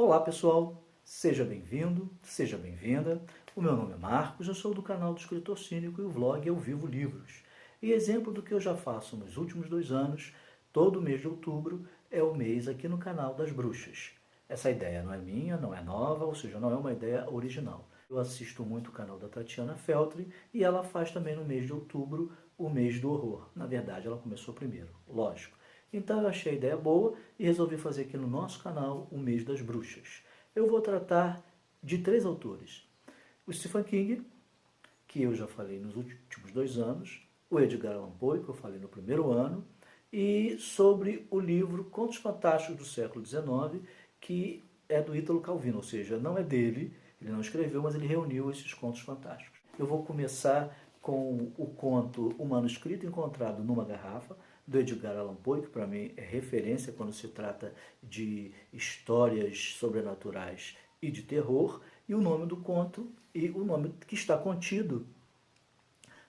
Olá pessoal, seja bem-vindo, seja bem-vinda. O meu nome é Marcos, eu sou do canal do Escritor Cínico e o vlog Eu Vivo Livros. E exemplo do que eu já faço nos últimos 2 anos, todo mês de outubro é o mês aqui no canal das bruxas. Essa ideia não é minha, não é nova, ou seja, não é uma ideia original. Eu assisto muito o canal da Tatiana Feltri e ela faz também no mês de outubro o mês do horror. Na verdade, ela começou primeiro, lógico. Então eu achei a ideia boa e resolvi fazer aqui no nosso canal o mês das bruxas. Eu vou tratar de 3 autores. O Stephen King, que eu já falei nos últimos 2 anos, o Edgar Allan Poe, que eu falei no primeiro ano, e sobre o livro Contos Fantásticos do século XIX, que é do Ítalo Calvino, ou seja, não é dele, ele não escreveu, mas ele reuniu esses contos fantásticos. Eu vou começar com o conto O Manuscrito Encontrado numa Garrafa, do Edgar Allan Poe, que para mim é referência quando se trata de histórias sobrenaturais e de terror, e o nome do conto e o nome que está contido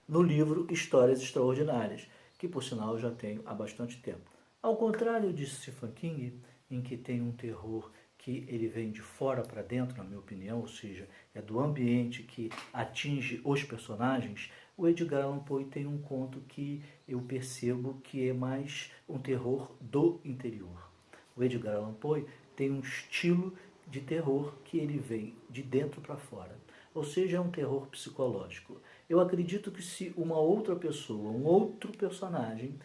no livro Histórias Extraordinárias, que por sinal eu já tenho há bastante tempo. Ao contrário de Stephen King, em que tem um terror que ele vem de fora para dentro, na minha opinião, ou seja, é do ambiente que atinge os personagens, o Edgar Allan Poe tem um conto que eu percebo que é mais um terror do interior. O Edgar Allan Poe tem um estilo de terror que ele vem de dentro para fora, ou seja, é um terror psicológico. Eu acredito que se uma outra pessoa, um outro personagem,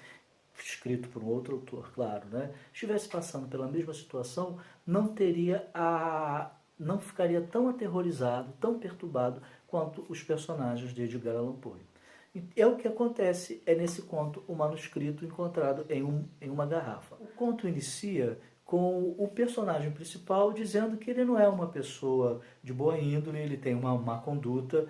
escrito por um outro autor, claro, né, estivesse passando pela mesma situação, não ficaria tão aterrorizado, tão perturbado quanto os personagens de Edgar Allan Poe. É o que acontece nesse conto, o manuscrito encontrado em uma garrafa. O conto inicia com o personagem principal dizendo que ele não é uma pessoa de boa índole, ele tem uma má conduta,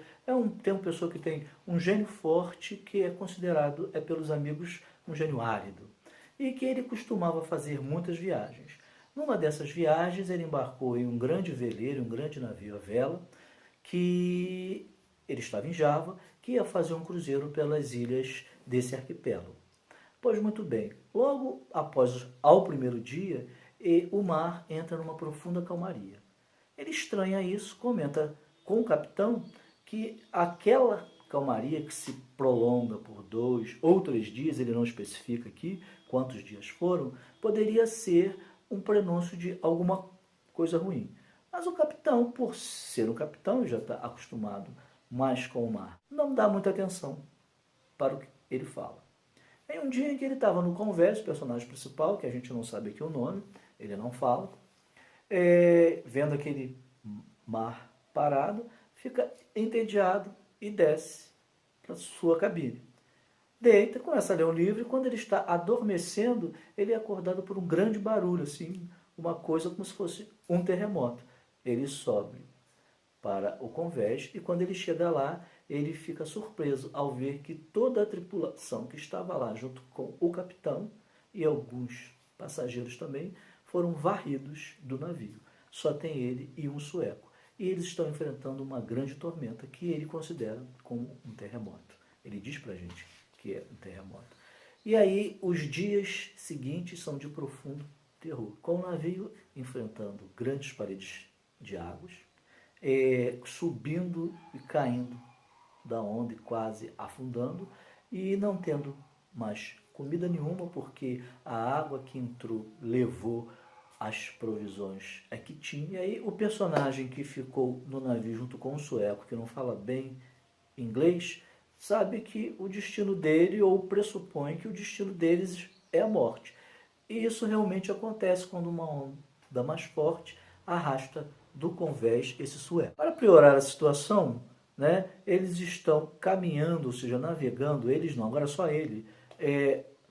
tem uma pessoa que tem um gênio forte, que é considerado pelos amigos um gênio árido, e que ele costumava fazer muitas viagens. Numa dessas viagens, ele embarcou em um grande veleiro, um grande navio à vela, que ele estava em Java, que ia fazer um cruzeiro pelas ilhas desse arquipélago. Pois muito bem, logo após, ao primeiro dia, o mar entra numa profunda calmaria. Ele estranha isso, comenta com o capitão que aquela calmaria que se prolonga por 2 ou 3 dias, ele não especifica aqui quantos dias foram, poderia ser um prenúncio de alguma coisa ruim. Mas o capitão, por ser um capitão, já está acostumado mais com o mar, não dá muita atenção para o que ele fala. Em um dia em que ele estava no convés, o personagem principal, que a gente não sabe aqui o nome, ele não fala, vendo aquele mar parado, fica entediado e desce para sua cabine. Deita, começa a ler um livro e quando ele está adormecendo, ele é acordado por um grande barulho, assim, uma coisa como se fosse um terremoto. Ele sobe para o convés e quando ele chega lá, ele fica surpreso ao ver que toda a tripulação que estava lá junto com o capitão e alguns passageiros também foram varridos do navio. Só tem ele e um sueco. E eles estão enfrentando uma grande tormenta que ele considera como um terremoto. Ele diz pra gente que é um terremoto. E aí os dias seguintes são de profundo terror, com o navio enfrentando grandes paredes de águas, subindo e caindo da onda e quase afundando, e não tendo mais comida nenhuma, porque a água que entrou levou as provisões que tinha. E aí o personagem que ficou no navio junto com o sueco, que não fala bem inglês, sabe que o destino dele, ou pressupõe que o destino deles é a morte. E isso realmente acontece quando uma onda mais forte arrasta do convés esse sueco. Para piorar a situação, né, eles estão caminhando, ou seja, navegando, eles não, agora só ele,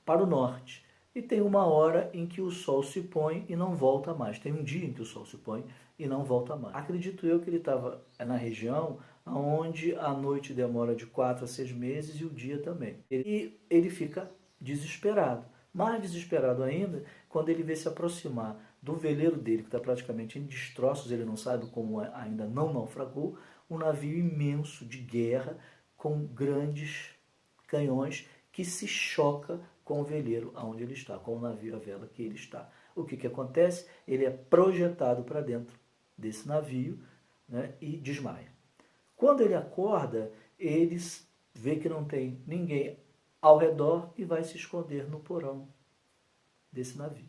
para o norte. E tem uma hora em que o sol se põe e não volta mais. Tem um dia em que o sol se põe e não volta mais. Acredito eu que ele estava na região onde a noite demora de 4 a 6 meses e o dia também. E ele fica desesperado. Mais desesperado ainda quando ele vê se aproximar do veleiro dele, que está praticamente em destroços, ele não sabe como ainda não naufragou, um navio imenso de guerra com grandes canhões que se choca com o veleiro onde ele está, com o navio à vela que ele está. O que acontece? Ele é projetado para dentro desse navio, né, e desmaia. Quando ele acorda, ele vê que não tem ninguém ao redor e vai se esconder no porão desse navio.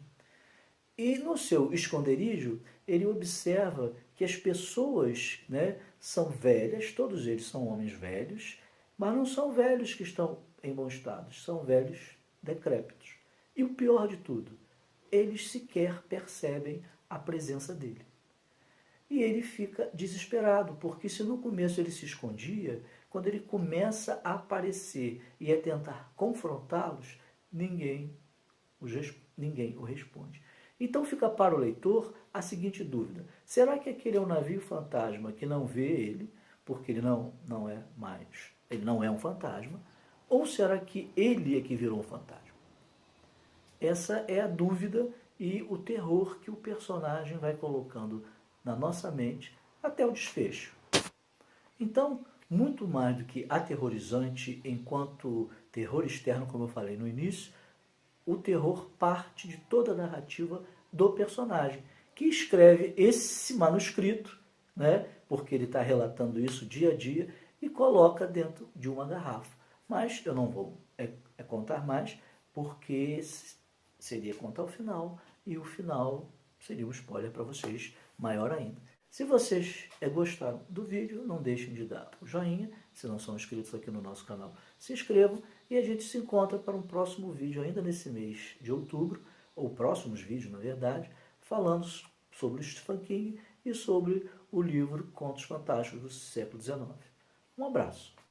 E no seu esconderijo, ele observa que as pessoas, né, são velhas, todos eles são homens velhos, mas não são velhos que estão em bom estado, são velhos decrépitos. E o pior de tudo, eles sequer percebem a presença dele. E ele fica desesperado, porque se no começo ele se escondia, quando ele começa a aparecer e a tentar confrontá-los, ninguém o responde. Então fica para o leitor a seguinte dúvida: será que aquele é um navio fantasma que não vê ele, porque ele ele não é um fantasma, ou será que ele é que virou um fantasma? Essa é a dúvida e o terror que o personagem vai colocando na nossa mente até o desfecho. Então, muito mais do que aterrorizante enquanto terror externo, como eu falei no início, o terror parte de toda a narrativa do personagem, que escreve esse manuscrito, né, porque ele está relatando isso dia a dia, e coloca dentro de uma garrafa. Mas eu não vou contar mais, porque seria contar o final, e o final seria um spoiler para vocês, maior ainda. Se vocês gostaram do vídeo, não deixem de dar o joinha. Se não são inscritos aqui no nosso canal, se inscrevam. E a gente se encontra para um próximo vídeo ainda nesse mês de outubro, ou próximos vídeos, na verdade, falando sobre o Stephen King e sobre o livro Contos Fantásticos do século XIX. Um abraço.